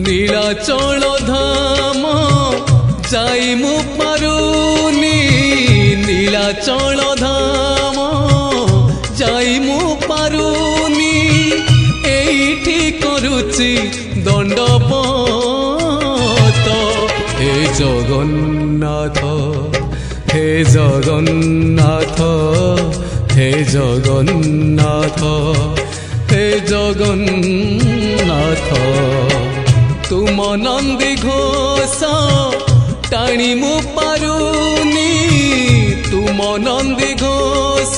নীলাচল ধাম যাই মু পারুনি নীলাচল ধাম যাই মু পারুনি এইটি করুচি দণ্ডপত হে জগন্নাথ হে জগন্নাথ হে জগন্নাথ হে জগন্নাথ তুম নন্দী ঘোষ টাণি মু পারুনি তুম নন্দী ঘোষ